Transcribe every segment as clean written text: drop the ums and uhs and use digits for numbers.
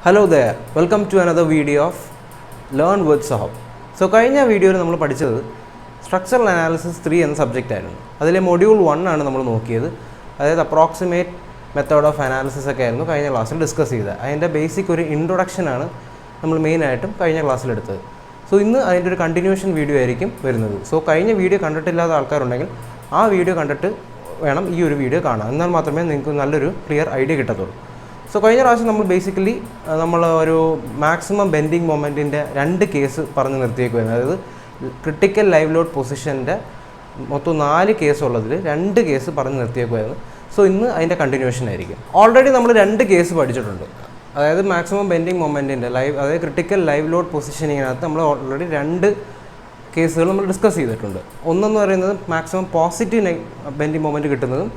Hello there, welcome to another video of Learn with Sahab. So, കഴിഞ്ഞ വീഡിയോയിൽ നമ്മൾ പഠിച്ചത് സ്ട്രക്ചറൽ അനാലിസിസ് 3 എന്ന സബ്ജക്റ്റ് ആയിരുന്നു. അതിലെ മൊഡ്യൂൾ 1 ആണ് നമ്മൾ നോക്കിയത്. അതായത് അപ്രോക്സിമേറ്റ് മെത്തേഡ് ഓഫ് അനാലിസിസ് ഒക്കെ ആയിരുന്നു കഴിഞ്ഞ ക്ലാസ്സിൽ ഡിസ്കസ് ചെയ്തത്. അതിൻ്റെ ബേസിക് ഒരു ഇൻട്രൊഡക്ഷൻ ആണ് നമ്മൾ മെയിനായിട്ടും കഴിഞ്ഞ ക്ലാസ്സിൽ എടുത്തത്. സോ ഇന്ന് അതിൻ്റെ ഒരു കണ്ടിന്യൂഷൻ വീഡിയോ ആയിരിക്കും വരുന്നത്. സോ കഴിഞ്ഞ വീഡിയോ കണ്ടിട്ടില്ലാത്ത ആൾക്കാരുണ്ടെങ്കിൽ ആ വീഡിയോ കണ്ടിട്ട് വേണം ഈ ഒരു വീഡിയോ കാണാൻ. എന്നാൽ മാത്രമേ നിങ്ങൾക്ക് നല്ലൊരു ക്ലിയർ ഐഡിയ കിട്ടത്തുള്ളൂ. സോ കഴിഞ്ഞ പ്രാവശ്യം നമ്മൾ ബേസിക്കലി നമ്മൾ ഒരു മാക്സിമം ബെൻഡിങ് മൊമെൻറ്റിൻ്റെ 2 കേസ് പറഞ്ഞ് നിർത്തിയേക്കുമായിരുന്നു. അതായത് ക്രിട്ടിക്കൽ ലൈവ് ലോഡ് പൊസിഷൻ്റെ മൊത്തം 4 കേസ് ഉള്ളതിൽ 2 കേസ് പറഞ്ഞ് നിർത്തിയേക്കുമായിരുന്നു. സോ ഇന്ന് അതിൻ്റെ കണ്ടിന്യൂഷൻ ആയിരിക്കും. ഓൾറെഡി നമ്മൾ 2 കേസ് പഠിച്ചിട്ടുണ്ട്. അതായത് മാക്സിമം ബെൻഡിങ് മൊമെൻറ്റിൻ്റെ അതായത് ക്രിട്ടിക്കൽ ലൈവ് ലോഡ് പൊസിഷനിങ്ങിനകത്ത് നമ്മൾ ഓൾറെഡി 2 കേസുകൾ നമ്മൾ ഡിസ്കസ് ചെയ്തിട്ടുണ്ട്. ഒന്നെന്ന് പറയുന്നത് മാക്സിമം പോസിറ്റീവ് ബെൻഡിങ് മൊമെൻറ്റ് കിട്ടുന്നതും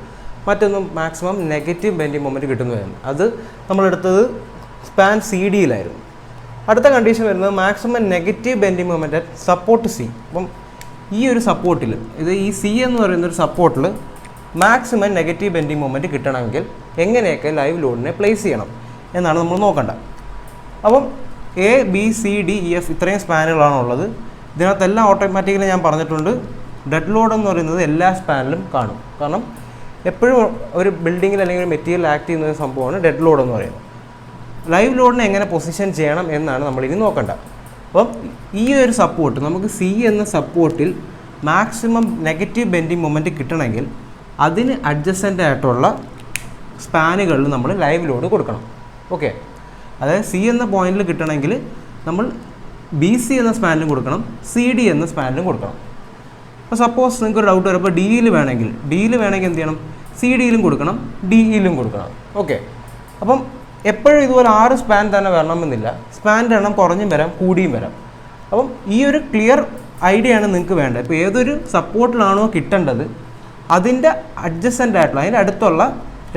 മറ്റൊന്നും മാക്സിമം നെഗറ്റീവ് ബെൻഡിങ് മൊമെൻറ്റ് കിട്ടുന്നതായിരുന്നു. അത് നമ്മളെടുത്തത് സ്പാൻ സി ഡിയിലായിരുന്നു. അടുത്ത കണ്ടീഷൻ വരുന്നത് maximum negative bending moment at support C. അപ്പം ഈ ഒരു സപ്പോർട്ടിൽ ഈ സി എന്ന് പറയുന്നൊരു സപ്പോർട്ടിൽ മാക്സിമം നെഗറ്റീവ് ബെൻഡിങ് മൊമെൻറ്റ് കിട്ടണമെങ്കിൽ എങ്ങനെയൊക്കെ ലൈവ് ലോഡിനെ പ്ലേസ് ചെയ്യണം എന്നാണ് നമ്മൾ നോക്കേണ്ടത്. അപ്പം A B C D E F ഇത്രയും സ്പാനുകളാണുള്ളത്. ഇതിനകത്തെല്ലാം ഓട്ടോമാറ്റിക്കലി ഞാൻ പറഞ്ഞിട്ടുണ്ട് ഡെഡ് ലോഡ് എന്ന് പറയുന്നത് എല്ലാ സ്പാനിലും കാണും. കാരണം എപ്പോഴും ഒരു ബിൽഡിങ്ങിൽ അല്ലെങ്കിൽ ഒരു മെറ്റീരിയൽ ആക്ട് ചെയ്യുന്ന ഒരു സംഭവമാണ് ഡെഡ് ലോഡ് എന്ന് പറയുന്നത്. ലൈവ് ലോഡിനെ എങ്ങനെ പൊസിഷൻ ചെയ്യണം എന്നാണ് നമ്മളിനി നോക്കേണ്ടത്. അപ്പം ഈ ഒരു സപ്പോർട്ട് നമുക്ക് സി എന്ന സപ്പോർട്ടിൽ മാക്സിമം നെഗറ്റീവ് ബെൻഡിങ് മൊമെൻറ്റ് കിട്ടണമെങ്കിൽ അതിന് അഡ്ജസ്റ്റൻ്റ് ആയിട്ടുള്ള സ്പാനുകളിൽ നമ്മൾ ലൈവ് ലോഡ് കൊടുക്കണം. ഓക്കെ, അതായത് സി എന്ന പോയിന്റിൽ കിട്ടണമെങ്കിൽ നമ്മൾ ബി സി എന്ന സ്പാനിലും കൊടുക്കണം, സി ഡി എന്ന സ്പാനിലും കൊടുക്കണം. അപ്പോൾ സപ്പോസ് നിങ്ങൾക്ക് ഒരു ഡൗട്ട് വരും, അപ്പോൾ ഡിയിൽ വേണമെങ്കിൽ എന്ത് ചെയ്യണം? സി ഡിയിലും കൊടുക്കണം, ഡിയിലും കൊടുക്കണം. ഓക്കെ, അപ്പം എപ്പോഴും ഇതുപോലെ 6 സ്പാൻ തന്നെ വരണമെന്നില്ല. സ്പാനിൻ്റെ എണ്ണം കുറഞ്ഞും വരാം, കൂടിയും വരാം. അപ്പം ഈ ഒരു ക്ലിയർ ഐഡിയ ആണ് നിങ്ങൾക്ക് വേണ്ടത്. ഇപ്പോൾ ഏതൊരു സപ്പോർട്ടിലാണോ കിട്ടേണ്ടത് അതിൻ്റെ അഡ്ജസ്റ്റൻ്റ് ആയിട്ടുള്ള അതിൻ്റെ അടുത്തുള്ള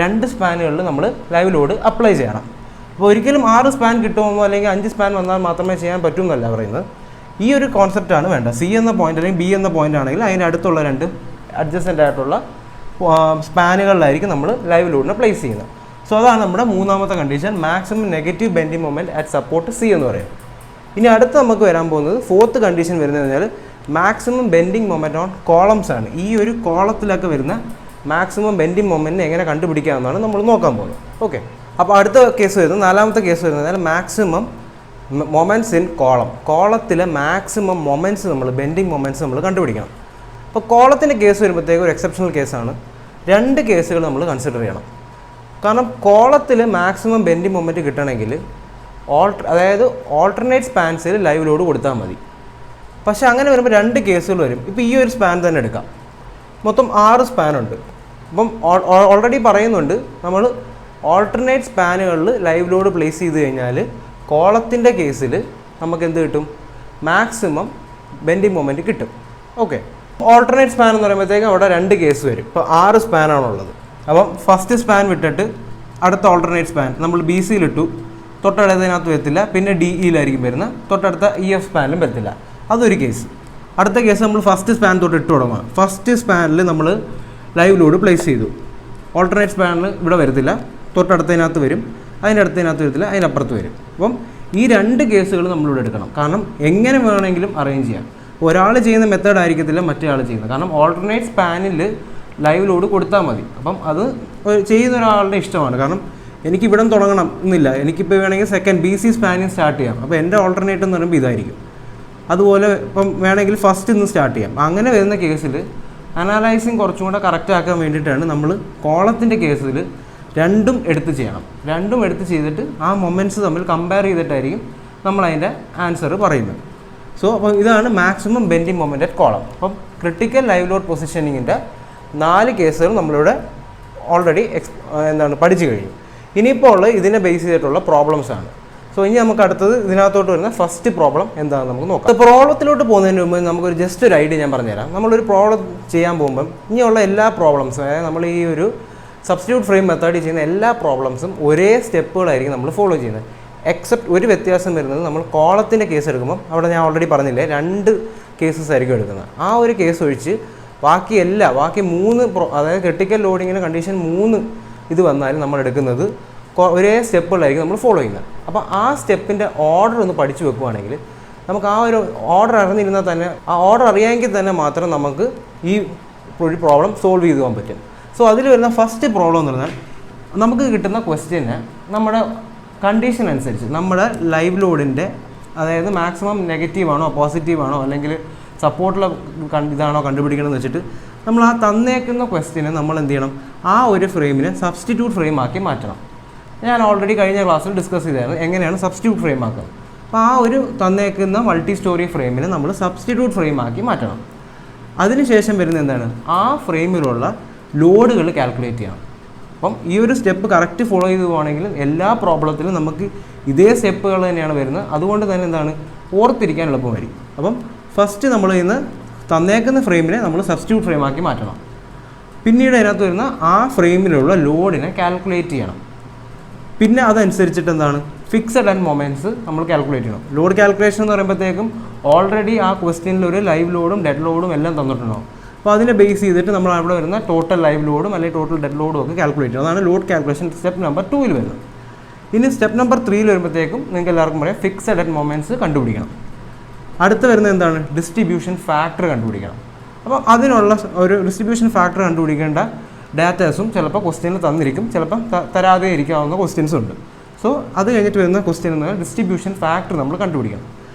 2 സ്പാനുകളിൽ നമ്മൾ ലൈവ് ലോഡ് അപ്ലൈ ചെയ്യണം. അപ്പോൾ ഒരിക്കലും 6 സ്പാൻ കിട്ടുമെന്നോ അല്ലെങ്കിൽ 5 സ്പാൻ വന്നാൽ മാത്രമേ ചെയ്യാൻ പറ്റുമെന്നല്ല പറയുന്നത്. ഈ ഒരു കോൺസെപ്റ്റാണ് വേണ്ടത്. സി എന്ന പോയിൻ്റ് അല്ലെങ്കിൽ ബി എന്ന പോയിൻ്റ് ആണെങ്കിൽ അതിൻ്റെ അടുത്തുള്ള 2 അഡ്ജസ്റ്റൻ്റ് ആയിട്ടുള്ള സ്പാനുകളിലായിരിക്കും നമ്മൾ ലൈവ് ലോഡിനെ പ്ലേസ് ചെയ്യുന്നത്. സോ അതാണ് നമ്മുടെ മൂന്നാമത്തെ condition, maximum negative bending moment at support C എന്ന് പറയുന്നത്. ഇനി അടുത്ത് നമുക്ക് വരാൻ പോകുന്നത് 4th കണ്ടീഷൻ വരുന്നത് കഴിഞ്ഞാൽ maximum bending moment on columns ആണ്. ഈ ഒരു കോളത്തിലൊക്കെ വരുന്ന മാക്സിമം ബെൻഡിങ് മൊമെൻറ്റിനെ എങ്ങനെ കണ്ടുപിടിക്കാമെന്നാണ് നമ്മൾ നോക്കാൻ പോകുന്നത്. ഓക്കെ, അപ്പോൾ അടുത്ത കേസ് വരുന്നത് 4ാമത്തെ കേസ് വരുന്നത് മാക്സിമം മൊമെൻറ്റ്സ് ഇൻ കോളത്തിലെ മാക്സിമം മൊമെൻറ്റ്സ് നമ്മൾ ബെൻഡിങ് മൊമെൻറ്റ്സ് നമ്മൾ കണ്ടുപിടിക്കണം. അപ്പോൾ കോളത്തിൻ്റെ കേസ് വരുമ്പോഴത്തേക്ക് ഒരു എക്സെപ്ഷണൽ കേസാണ്. 2 കേസുകൾ നമ്മൾ കൺസിഡർ ചെയ്യണം. കാരണം കോളത്തിൽ മാക്സിമം ബെൻഡിങ് മൊമെൻറ്റ് കിട്ടണമെങ്കിൽ അതായത് ഓൾട്ടർനേറ്റ് സ്പാൻസിൽ ലൈവ് ലോഡ് കൊടുത്താൽ മതി. പക്ഷേ അങ്ങനെ വരുമ്പോൾ 2 കേസുകൾ വരും. ഇപ്പോൾ ഈ ഒരു സ്പാൻ തന്നെ എടുക്കാം, മൊത്തം 6 സ്പാനുണ്ട്. അപ്പം ഓൾറെഡി പറയുന്നുണ്ട് നമ്മൾ ഓൾട്ടർനേറ്റ് സ്പാനുകളിൽ ലൈവ് ലോഡ് പ്ലേസ് ചെയ്ത് കഴിഞ്ഞാൽ കോളത്തിൻ്റെ കേസിൽ നമുക്ക് എന്ത് കിട്ടും? മാക്സിമം ബെൻഡിങ് മൊമെൻറ്റ് കിട്ടും. ഓക്കെ, ഓൾട്ടർനേറ്റ് സ്പാൻ എന്ന് പറയുമ്പോഴത്തേക്കും അവിടെ 2 കേസ് വരും. ഇപ്പോൾ 6 സ്പാനാണുള്ളത്. അപ്പം ഫസ്റ്റ് സ്പാൻ വിട്ടിട്ട് അടുത്ത ഓൾട്ടർനേറ്റ് സ്പാൻ നമ്മൾ ബി സിയിലിട്ടു, തൊട്ടടുത്തതിനകത്ത് വരത്തില്ല. പിന്നെ ഡി ഇയിലായിരിക്കും വരുന്നത്, തൊട്ടടുത്ത ഇ എഫ് സ്പാനിലും വരത്തില്ല. അതൊരു കേസ്. അടുത്ത കേസ് നമ്മൾ ഫസ്റ്റ് സ്പാൻ തൊട്ട് ഇട്ട് തുടങ്ങുക. ഫസ്റ്റ് സ്പാനിൽ നമ്മൾ ലൈവ് ലോഡ് പ്ലേസ് ചെയ്തു. ഓൾട്ടർനേറ്റ് സ്പാനിൽ ഇവിടെ വരത്തില്ല, തൊട്ടടുത്തതിനകത്ത് വരും, അതിൻ്റെ അടുത്തതിനകത്ത് വരത്തില്ല, അതിനപ്പുറത്ത് വരും. അപ്പം ഈ 2 കേസുകൾ നമ്മളിവിടെ എടുക്കണം. കാരണം എങ്ങനെ വേണമെങ്കിലും അറേഞ്ച് ചെയ്യാം. ഒരാൾ ചെയ്യുന്ന മെത്തേഡ് ആയിരിക്കത്തില്ല മറ്റേ ആൾ ചെയ്യുന്നത്. കാരണം ഓൾട്ടർനേറ്റ് സ്പാനിൽ ലൈവ് ലോഡ് കൊടുത്താൽ മതി. അപ്പം അത് ചെയ്യുന്ന ഒരാളുടെ ഇഷ്ടമാണ്. കാരണം എനിക്ക് ഇവിടെ തുടങ്ങണം എന്നില്ല, എനിക്കിപ്പോൾ വേണമെങ്കിൽ സെക്കൻഡ് ബി സി സ്പാനിൽ സ്റ്റാർട്ട് ചെയ്യാം. അപ്പോൾ എൻ്റെ ഓൾട്ടർനേറ്റ് എന്ന് പറയുമ്പോൾ ഇതായിരിക്കും. അതുപോലെ ഇപ്പം വേണമെങ്കിൽ ഫസ്റ്റ് ഇന്ന് സ്റ്റാർട്ട് ചെയ്യാം. അങ്ങനെ വരുന്ന കേസിൽ അനാലൈസിങ് കുറച്ചും കൂടെ കറക്റ്റ് ആക്കാൻ വേണ്ടിയിട്ടാണ് നമ്മൾ കോളത്തിൻ്റെ കേസിൽ 2ഉം എടുത്ത് ചെയ്യണം. 2ഉം എടുത്ത് ചെയ്തിട്ട് ആ മൊമെൻറ്റ്സ് തമ്മിൽ കമ്പയർ ചെയ്തിട്ടായിരിക്കും നമ്മൾ അതിൻ്റെ ആൻസർ പറയുന്നത്. സോ അപ്പോൾ ഇതാണ് maximum bending moment at column. അപ്പം ക്രിട്ടിക്കൽ ലൈവ് ലോഡ് പൊസിഷനിങ്ങിൻ്റെ 4 കേസുകൾ നമ്മളിവിടെ ഓൾറെഡി പഠിച്ചു കഴിഞ്ഞു. ഇനിയിപ്പോൾ ഇതിനെ ബേസ് ചെയ്തിട്ടുള്ള പ്രോബ്ലംസ് ആണ്. സോ ഇനി നമുക്ക് അടുത്തത് ഇതിനകത്തോട്ട് വരുന്ന ഫസ്റ്റ് പ്രോബ്ലം എന്താണെന്ന് നമുക്ക് നോക്കാം. പ്രോബ്ലത്തിലോട്ട് പോകുന്നതിന് മുമ്പ് നമുക്കൊരു ജസ്റ്റ് ഒരു ഐഡിയ ഞാൻ പറഞ്ഞുതരാം. നമ്മളൊരു പ്രോബ്ലം ചെയ്യാൻ പോകുമ്പം ഇനിയുള്ള എല്ലാ പ്രോബ്ലംസും, അതായത് നമ്മൾ ഈ ഒരു സബ്സ്റ്റിറ്റ്യൂട്ട് ഫ്രെയിം മെത്തേഡിൽ ചെയ്യുന്ന എല്ലാ പ്രോബ്ലംസും ഒരേ സ്റ്റെപ്പുകളായിരിക്കും നമ്മൾ ഫോളോ ചെയ്യുന്നത്. എക്സെപ്റ്റ് ഒരു വ്യത്യാസം വരുന്നത് നമ്മൾ കോളത്തിൻ്റെ കേസ് എടുക്കുമ്പം അവിടെ ഞാൻ ഓൾറെഡി പറഞ്ഞില്ലേ 2 കേസസ് ആയിരിക്കും എടുക്കുന്നത്. ആ ഒരു കേസ് ഒഴിച്ച് ബാക്കി 3 അതായത് ക്രിട്ടിക്കൽ ലോഡിങ്ങിന് കണ്ടീഷൻ 3 ഇത് വന്നാലും നമ്മൾ എടുക്കുന്നത് ഒരേ സ്റ്റെപ്പുകളായിരിക്കും നമ്മൾ ഫോളോ ചെയ്യുന്നത്. അപ്പോൾ ആ സ്റ്റെപ്പിൻ്റെ ഓർഡർ ഒന്ന് പഠിച്ചു വെക്കുകയാണെങ്കിൽ നമുക്ക് ആ ഒരു ഓർഡർ അറിഞ്ഞിരുന്നാൽ തന്നെ, ആ ഓർഡർ അറിയാമെങ്കിൽ തന്നെ മാത്രം നമുക്ക് ഈ ഒരു പ്രോബ്ലം സോൾവ് ചെയ്ത് പോകാൻ പറ്റും. സോ അതിൽ വരുന്ന ഫസ്റ്റ് പ്രോബ്ലം എന്ന് പറഞ്ഞാൽ നമുക്ക് കിട്ടുന്ന ക്വസ്റ്റ്യന് നമ്മുടെ കണ്ടീഷൻ അനുസരിച്ച് നമ്മുടെ ലൈവ് ലോഡിൻ്റെ, അതായത് മാക്സിമം നെഗറ്റീവാണോ പോസിറ്റീവാണോ അല്ലെങ്കിൽ സപ്പോർട്ടുള്ള ഇതാണോ കണ്ടുപിടിക്കണമെന്ന് വെച്ചിട്ട് നമ്മൾ ആ തന്നേക്കുന്ന ക്വസ്റ്റ്യനെ നമ്മൾ എന്ത് ചെയ്യണം, ആ ഒരു ഫ്രെയിമിനെ സബ്സ്റ്റിറ്റ്യൂട്ട് ഫ്രെയിം ആക്കി മാറ്റണം. ഞാൻ ഓൾറെഡി കഴിഞ്ഞ ക്ലാസ്സിൽ ഡിസ്കസ് ചെയ്തായിരുന്നു എങ്ങനെയാണ് സബ്സ്റ്റിറ്റ്യൂട്ട് ഫ്രെയിം ആക്കുന്നത്. അപ്പോൾ ആ ഒരു തന്നേക്കുന്ന മൾട്ടി സ്റ്റോറി ഫ്രെയിമിനെ നമ്മൾ സബ്സ്റ്റിറ്റ്യൂട്ട് ഫ്രെയിം ആക്കി മാറ്റണം. അതിനുശേഷം വരുന്ന എന്താണ്, ആ ഫ്രെയിമിലുള്ള ലോഡുകൾ കാൽക്കുലേറ്റ് ചെയ്യണം. അപ്പം ഈ ഒരു സ്റ്റെപ്പ് കറക്റ്റ് ഫോളോ ചെയ്ത് പോവുകയാണെങ്കിൽ എല്ലാ പ്രോബ്ലത്തിലും നമുക്ക് ഇതേ സ്റ്റെപ്പുകൾ തന്നെയാണ് വരുന്നത്. അതുകൊണ്ട് തന്നെ എന്താണ്, ഓർത്തിരിക്കാൻ എളുപ്പമായിരിക്കും. അപ്പം ഫസ്റ്റ് നമ്മൾ ഇന്ന് തന്നേക്കുന്ന ഫ്രെയിമിനെ നമ്മൾ സബ്സ്റ്റിറ്റ്യൂട്ട് ഫ്രെയിം ആക്കി മാറ്റണം. പിന്നീട് അതിനകത്ത് വരുന്ന ആ ഫ്രെയിമിലുള്ള ലോഡിനെ കാൽക്കുലേറ്റ് ചെയ്യണം. പിന്നെ അതനുസരിച്ചിട്ട് എന്താണ്, ഫിക്സഡ് ആൻഡ് മൊമെൻറ്റ്സ് നമ്മൾ കാൽക്കുലേറ്റ് ചെയ്യണം. ലോഡ് കാൽക്കുലേഷൻ എന്ന് പറയുമ്പോഴത്തേക്കും ഓൾറെഡി ആ ക്വസ്റ്റ്യനിൽ ഒരു ലൈവ് ലോഡും ഡെഡ് ലോഡും എല്ലാം തന്നിട്ടുണ്ടാവും. അപ്പോൾ അതിനെ ബേസ് ചെയ്തിട്ട് നമ്മൾ അവിടെ വരുന്ന ടോട്ടൽ ലൈവ് ലോഡും അല്ലെങ്കിൽ ടോട്ടൽ ഡെഡ് ലോഡും ഒക്കെ കാൽക്കുലേറ്റ് ചെയ്യണം. അതാണ് ലോഡ് കാൽക്കുലേഷൻ സ്റ്റെപ്പ് നമ്പർ 2 വരുന്നത്. ഇനി സ്റ്റെപ്പ് നമ്പർ 3 വരുമ്പോഴത്തേക്കും നിങ്ങൾക്ക് എല്ലാവർക്കും പറയാം ഫിക്സഡ് ആൻഡ് മൊമെൻറ്റ്സ് കണ്ടുപിടിക്കണം. അടുത്ത് വരുന്നത് എന്താണ്, ഡിസ്ട്രിബ്യൂഷൻ ഫാക്ടർ കണ്ടുപിടിക്കണം. അപ്പോൾ അതിനുള്ള ഒരു ഡിസ്ട്രിബ്യൂഷൻ ഫാക്ടർ കണ്ടുപിടിക്കേണ്ട ഡാറ്റാസും ചിലപ്പോൾ ക്വസ്റ്റ്യനിൽ തന്നിരിക്കും, ചിലപ്പോൾ തരാതെ ഇരിക്കാവുന്ന ക്വസ്റ്റ്യൻസും ഉണ്ട്. സോ അത് കഴിഞ്ഞിട്ട് വരുന്ന ക്വസ്റ്റ്യൻ എന്ന് പറഞ്ഞാൽ ഡിസ്ട്രിബ്യൂഷൻ ഫാക്ടർ നമ്മൾ കണ്ടുപിടിക്കണം.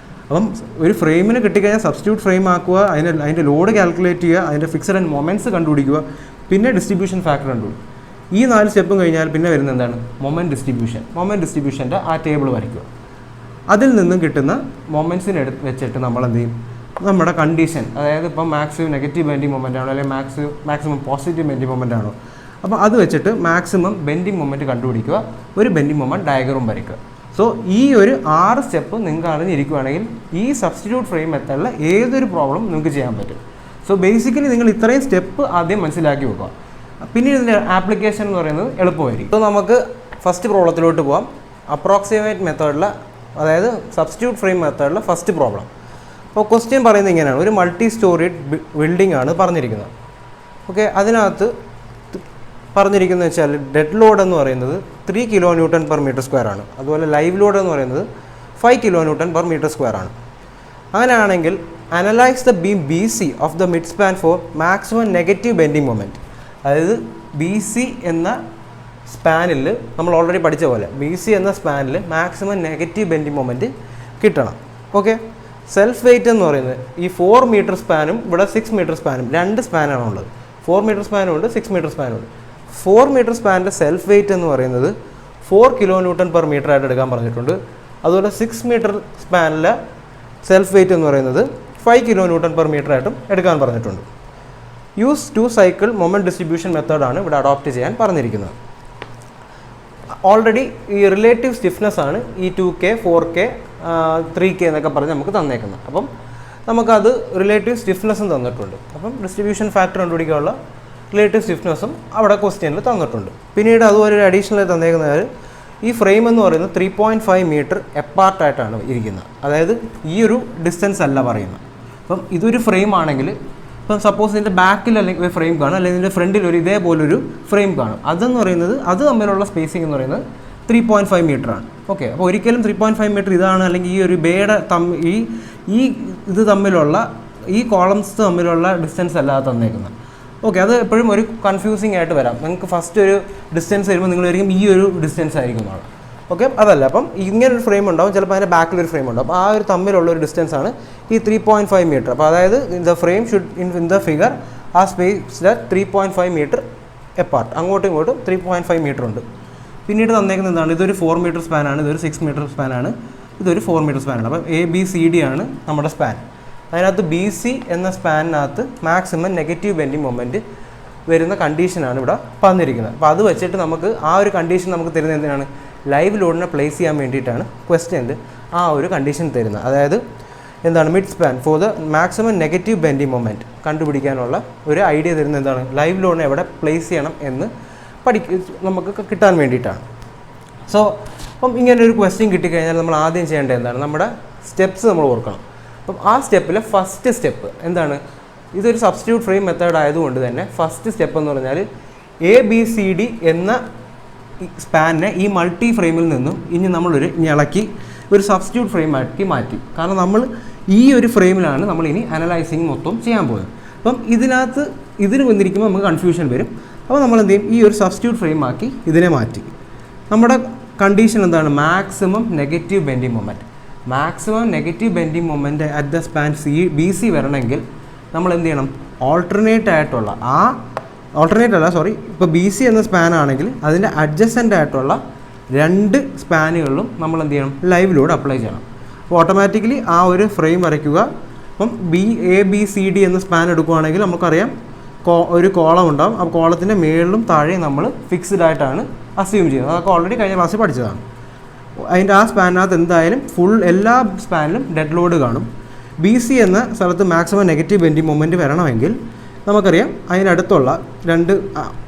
അപ്പം ഒരു ഫ്രെയിമിന് കിട്ടിക്കഴിഞ്ഞാൽ സബ്സ്റ്റിറ്റ്യൂട്ട് ഫ്രെയിം ആക്കുക, അതിൻ്റെ ലോഡ് കാൽക്കുലേറ്റ് ചെയ്യുക, അതിൻ്റെ ഫിക്സഡ് ആൻഡ് മൊമെൻറ്റ്സ് കണ്ടുപിടിക്കുക, പിന്നെ ഡിസ്ട്രിബ്യൂഷൻ ഫാക്ടർ കണ്ടുപിടിക്കുക. ഈ 4 സ്റ്റെപ്പും കഴിഞ്ഞാൽ പിന്നെ വരുന്നത് എന്താണ്, മൊമെൻറ്റ് ഡിസ്ട്രിബ്യൂഷൻ. മൊമെൻറ്റ് ഡിസ്ട്രിബ്യൂഷൻ്റെ ആ ടേബിൾ വരയ്ക്കുക. അതിൽ നിന്നും കിട്ടുന്ന മൊമെൻറ്റ്സിനെ വെച്ചിട്ട് നമ്മൾ എന്ത് ചെയ്യും, നമ്മുടെ കണ്ടീഷൻ, അതായത് ഇപ്പം മാക്സിമം നെഗറ്റീവ് ബെൻഡിങ് മൊമെൻ്റ് ആണോ അല്ലെങ്കിൽ മാക്സിമം പോസിറ്റീവ് ബെൻഡിങ് മൊമെൻ്റ് ആണോ, അപ്പോൾ അത് വെച്ചിട്ട് മാക്സിമം ബെൻഡിങ് മൊമെൻറ്റ് കണ്ടുപിടിക്കുക, ഒരു ബെൻഡിങ് മൊമെൻറ്റ് ഡയഗ്രം വരയ്ക്കുക. സോ ഈ ഒരു 6 സ്റ്റെപ്പ് നിങ്ങൾക്ക് അറിഞ്ഞിരിക്കുകയാണെങ്കിൽ ഈ സബ്സ്റ്റിറ്റ്യൂട്ട് ഫ്രെയിം മെത്തേഡിൽ ഏതൊരു പ്രോബ്ലം നിങ്ങൾക്ക് ചെയ്യാൻ പറ്റും. സോ ബേസിക്കലി നിങ്ങൾ ഇത്രയും സ്റ്റെപ്പ് ആദ്യം മനസ്സിലാക്കി വെക്കുക. പിന്നീട് ഇതിൻ്റെ ആപ്ലിക്കേഷൻ എന്ന് പറയുന്നത് എളുപ്പമായിരിക്കും. സോ നമുക്ക് ഫസ്റ്റ് പ്രോബ്ലത്തിലോട്ട് പോകാം. അപ്രോക്സിമേറ്റ് മെത്തേഡിൽ, അതായത് സബ്സ്റ്റിറ്റ്യൂട്ട് ഫ്രെയിം മെത്തേഡിൽ ഫസ്റ്റ് പ്രോബ്ലം. അപ്പോൾ ക്വസ്റ്റ്യൻ പറയുന്നത് ഇങ്ങനെയാണ്, ഒരു മൾട്ടി സ്റ്റോറീഡ് ബിൽഡിംഗ് ആണ് പറഞ്ഞിരിക്കുന്നത്. ഓക്കെ, അതിനകത്ത് പറഞ്ഞിരിക്കുന്നത് വെച്ചാൽ ഡെഡ് ലോഡ് എന്ന് പറയുന്നത് 3 kN/m² ആണ്. അതുപോലെ ലൈവ് ലോഡ് എന്ന് പറയുന്നത് 5 kN/m² ആണ്. അങ്ങനെയാണെങ്കിൽ analyse the beam B C of the mid span for maximum negative bending moment. അതായത് ബി സി എന്ന സ്പാനിൽ നമ്മൾ ഓൾറെഡി പഠിച്ച പോലെ ബി സി എന്ന സ്പാനിൽ മാക്സിമം നെഗറ്റീവ് ബെൻഡിങ് മൊമെൻറ്റ് കിട്ടണം. ഓക്കെ, സെൽഫ് വെയിറ്റ് എന്ന് പറയുന്നത് ഈ 4 മീറ്റർ സ്പാനും ഇവിടെ 6 മീറ്റർ സ്പാനും 2 സ്പാനാണ് ഉള്ളത്. 4 മീറ്റർ സ്പാനും ഉണ്ട്, 6 മീറ്റർ സ്പാനും ഉണ്ട്. 4 മീറ്റർ സ്പാനിൻ്റെ സെൽഫ് വെയിറ്റ് എന്ന് പറയുന്നത് 4 kN/m ആയിട്ട് എടുക്കാൻ പറഞ്ഞിട്ടുണ്ട്. അതുപോലെ 6 മീറ്റർ സ്പാനിലെ സെൽഫ് വെയിറ്റ് എന്ന് പറയുന്നത് 5 kN/m ആയിട്ടും എടുക്കാൻ പറഞ്ഞിട്ടുണ്ട്. യൂസ് 2 സൈക്കിൾ മൊമെൻറ്റ് ഡിസ്ട്രിബ്യൂഷൻ മെത്തേഡാണ് ഇവിടെ അഡോപ്റ്റ് ചെയ്യാൻ പറഞ്ഞിരിക്കുന്നത്. ഓൾറെഡി ഈ റിലേറ്റീവ് സ്റ്റിഫ്നെസ് ആണ് ഈ 2K, 4K, 3K എന്നൊക്കെ പറഞ്ഞ് നമുക്ക് തന്നേക്കുന്നത്. അപ്പം നമുക്കത് റിലേറ്റീവ് സ്റ്റിഫ്നെസ്സും തന്നിട്ടുണ്ട്. അപ്പം ഡിസ്ട്രിബ്യൂഷൻ ഫാക്ടർ കണ്ടുപിടിക്കാനുള്ള റിലേറ്റീവ് സ്റ്റിഫ്നെസ്സും അവിടെ ക്വസ്റ്റ്യനിൽ തന്നിട്ടുണ്ട്. പിന്നീട് അതുപോലെ ഒരു അഡീഷണൽ തന്നേക്കുന്നത് ഈ ഫ്രെയിം എന്ന് പറയുന്നത് 3.5 മീറ്റർ എപ്പാർട്ടായിട്ടാണ് ഇരിക്കുന്നത്. അതായത് ഈ ഒരു ഡിസ്റ്റൻസ് അല്ല പറയുന്നത്. അപ്പം ഇതൊരു ഫ്രെയിം ആണെങ്കിൽ ഇപ്പം സപ്പോസ് ഇതിൻ്റെ ബാക്കിൽ അല്ലെങ്കിൽ ഒരു ഫ്രെയിം കാണും, അല്ലെങ്കിൽ ഇതിൻ്റെ ഫ്രണ്ടിൽ ഒരു ഇതേപോലൊരു ഫ്രെയിം കാണും. അതെന്ന് പറയുന്നത് അത് തമ്മിലുള്ള സ്പേസിംഗ് എന്ന് പറയുന്നത് 3.5 മീറ്റർ ആണ്. ഓക്കെ, അപ്പോൾ ഒരിക്കലും 3.5 മീറ്റർ ഇതാണ് അല്ലെങ്കിൽ ഈ ഒരു ബേയുടെ ഈ ഇത് തമ്മിലുള്ള ഈ കോളംസ് തമ്മിലുള്ള ഡിസ്റ്റൻസ് അല്ലാതെ തന്നേക്കുന്നത്. ഓക്കെ, അത് എപ്പോഴും ഒരു കൺഫ്യൂസിങ് ആയിട്ട് വരാം. നിങ്ങൾക്ക് ഫസ്റ്റ് ഒരു ഡിസ്റ്റൻസ് വരുമ്പോൾ നിങ്ങൾ ഒരിക്കലും ഈ ഒരു ഡിസ്റ്റൻസ് ആയിരിക്കും എന്നാണ്. ഓക്കെ, അതല്ല. അപ്പം ഇങ്ങനൊരു ഫ്രെയിം ഉണ്ടാവും, ചിലപ്പോൾ അതിൻ്റെ ബാക്കിലൊരു ഫ്രെയിം ഉണ്ടാവും. അപ്പോൾ ആ ഒരു തമ്മിലുള്ള ഒരു ഡിസ്റ്റൻസ് ആണ് ഈ 3.5 മീറ്റർ. അപ്പോൾ അതായത് the frame should in the figure ആ സ്പേസ് 3.5 മീറ്റർ എപ്പാർട്ട്. അങ്ങോട്ടും ഇങ്ങോട്ടും 3.5 മീറ്റർ ഉണ്ട്. പിന്നീട് തന്നേക്കുന്നത് എന്താണ്, ഇതൊരു 4 മീറ്റർ സ്പാനാണ്, ഇതൊരു 6 മീറ്റർ സ്പാനാണ്, ഇതൊരു 4 മീറ്റർ സ്പാനാണ്. അപ്പം ABCD ആണ് നമ്മുടെ സ്പാൻ. അതിനകത്ത് BC എന്ന സ്പാനിനകത്ത് മാക്സിമം നെഗറ്റീവ് ബെൻഡിങ് മൊമെൻറ്റ് വരുന്ന കണ്ടീഷനാണ് ഇവിടെ പറഞ്ഞിരിക്കുന്നത്. അപ്പോൾ അത് വെച്ചിട്ട് നമുക്ക് ആ ഒരു കണ്ടീഷൻ നമുക്ക് തരുന്നത് എന്തിനാണ്, ലൈവ് ലോഡിനെ പ്ലേസ് ചെയ്യാൻ വേണ്ടിയിട്ടാണ് ക്വസ്റ്റ്യനിൽ ആ ഒരു കണ്ടീഷൻ തരുന്നത്. അതായത് എന്താണ്, mid span for the maximum negative bending moment കണ്ടുപിടിക്കാനുള്ള ഒരു ഐഡിയ തരുന്നത് എന്താണ്, ലൈവ് ലോഡിനെ എവിടെ പ്ലേസ് ചെയ്യണം എന്ന് നമുക്ക് കിട്ടാൻ വേണ്ടിയിട്ടാണ്. സോ അപ്പം ഇങ്ങനെ ഒരു ക്വസ്റ്റ്യൻ കിട്ടിക്കഴിഞ്ഞാൽ നമ്മൾ ആദ്യം ചെയ്യേണ്ടത് എന്താണ്, നമ്മുടെ സ്റ്റെപ്സ് നമ്മൾ ഓർക്കണം. അപ്പം ആ സ്റ്റെപ്പിലെ ഫസ്റ്റ് സ്റ്റെപ്പ് എന്താണ്, ഇതൊരു സബ്സ്റ്റിറ്റ്യൂട്ട് ഫ്രെയിം മെത്തേഡ് ആയതുകൊണ്ട് തന്നെ ഫസ്റ്റ് സ്റ്റെപ്പ് എന്ന് പറഞ്ഞാൽ ABCD എന്ന സ്പാനിനെ ഈ മൾട്ടി ഫ്രെയിമിൽ നിന്നും ഇനി നമ്മളൊരു ഇളക്കി ഒരു സബ്സ്റ്റിറ്റ്യൂട്ട് ഫ്രെയിം ആക്കി മാറ്റി. കാരണം നമ്മൾ ഈ ഒരു ഫ്രെയിമിലാണ് നമ്മൾ ഇനി അനലൈസിങ് മൊത്തം ചെയ്യാൻ പോകുന്നത്. അപ്പം ഇതിന് വന്നിരിക്കുമ്പോൾ നമുക്ക് കൺഫ്യൂഷൻ വരും. അപ്പോൾ നമ്മൾ എന്ത് ചെയ്യും, ഈ ഒരു സബ്സ്റ്റിറ്റ്യൂട്ട് ഫ്രെയിം ആക്കി ഇതിനെ മാറ്റി. നമ്മുടെ കണ്ടീഷൻ എന്താണ്, maximum negative bending moment. Maximum negative bending moment at the span BC വരണമെങ്കിൽ നമ്മൾ എന്ത് ചെയ്യണം, ഓൾട്ടർനേറ്റ് അല്ല ഇപ്പോൾ BC എന്ന സ്പാൻ ആണെങ്കിൽ അതിൻ്റെ അഡ്ജസൻ്റ് ആയിട്ടുള്ള 2 സ്പാനുകളിലും നമ്മൾ എന്ത് ചെയ്യണം, ലൈവ് ലോഡ് അപ്ലൈ ചെയ്യണം. അപ്പോൾ ഓട്ടോമാറ്റിക്കലി ആ ഒരു ഫ്രെയിം വരയ്ക്കുക. അപ്പം ABCD എന്ന സ്പാൻ എടുക്കുകയാണെങ്കിൽ നമുക്കറിയാം ഒരു കോളം ഉണ്ടാകും. ആ കോളത്തിൻ്റെ മേളിലും താഴെയും നമ്മൾ ഫിക്സ്ഡ് ആയിട്ടാണ് അസ്യൂം ചെയ്യുന്നത്. അതൊക്കെ ഓൾറെഡി കഴിഞ്ഞ ക്ലാസ്സിൽ പഠിച്ചതാണ്. അതിൻ്റെ ആ സ്പാനിനകത്ത് എന്തായാലും എല്ലാ സ്പാനിലും ഡെഡ് ലോഡ് കാണും. BC എന്ന സ്ഥലത്ത് മാക്സിമം നെഗറ്റീവ് ബെൻഡിങ് മൊമെൻറ്റ് വരണമെങ്കിൽ നമുക്കറിയാം അതിനടുത്തുള്ള 2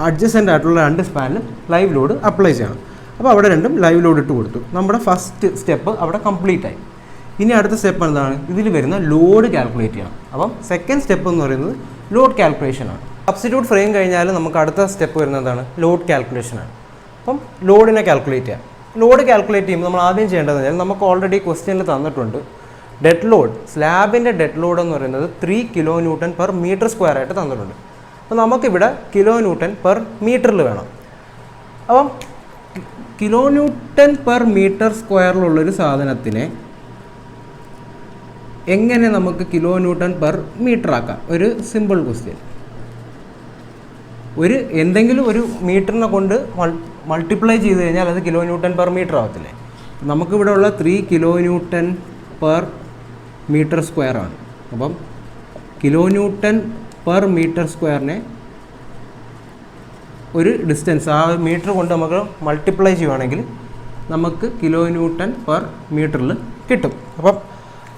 അഡ്ജസൻ്റ് ആയിട്ടുള്ള 2 സ്പാനിലും ലൈവ് ലോഡ് അപ്ലൈ ചെയ്യണം. അപ്പോൾ അവിടെ രണ്ടും ലൈവ് ലോഡ് ഇട്ട് കൊടുത്തു. നമ്മുടെ ഫസ്റ്റ് സ്റ്റെപ്പ് അവിടെ കംപ്ലീറ്റ് ആയി. ഇനി അടുത്ത സ്റ്റെപ്പ് എന്താണ്, ഇതിൽ വരുന്ന ലോഡ് കാൽക്കുലേറ്റ് ചെയ്യണം. അപ്പം സെക്കൻഡ് സ്റ്റെപ്പ് എന്ന് പറയുന്നത് ലോഡ് കാൽക്കുലേഷനാണ്. സബ്സ്റ്റിറ്റ്യൂട്ട് ഫ്രെയിം കഴിഞ്ഞാൽ നമുക്ക് അടുത്ത സ്റ്റെപ്പ് വരുന്നത് എന്താണ്, ലോഡ് കാൽക്കുലേഷനാണ്. അപ്പം ലോഡിനെ കാൽക്കുലേറ്റ് ചെയ്യാം. ലോഡ് കാൽക്കുലേറ്റ് ചെയ്യുമ്പോൾ നമ്മൾ ആദ്യം ചെയ്യേണ്ടതെന്ന് വെച്ചാൽ നമുക്ക് ഓൾറെഡി ക്വസ്റ്റ്യനിൽ തന്നിട്ടുണ്ട് ഡെഡ് ലോഡ്, സ്ലാബിൻ്റെ ഡെഡ് ലോഡ് എന്ന് പറയുന്നത് 3 kN/m² ആയിട്ട് തന്നിട്ടുണ്ട്. അപ്പോൾ നമുക്കിവിടെ kN/m വേണം. അപ്പം kN/m² സാധനത്തിനെ എങ്ങനെ നമുക്ക് kN/m ആക്കാം? ഒരു സിമ്പിൾ ക്വസ്റ്റ്യൻ. എന്തെങ്കിലും ഒരു മീറ്ററിനെ കൊണ്ട് മൾട്ടിപ്ലൈ ചെയ്ത് കഴിഞ്ഞാൽ അത് kN/m ആവത്തില്ലേ? നമുക്കിവിടെ ഉള്ള 3 kN/m² ആണ്. അപ്പം kN/m² ഒരു ഡിസ്റ്റൻസ് ആ മീറ്റർ കൊണ്ട് നമുക്ക് മൾട്ടിപ്ലൈ ചെയ്യുവാണെങ്കിൽ നമുക്ക് kN/m കിട്ടും. അപ്പം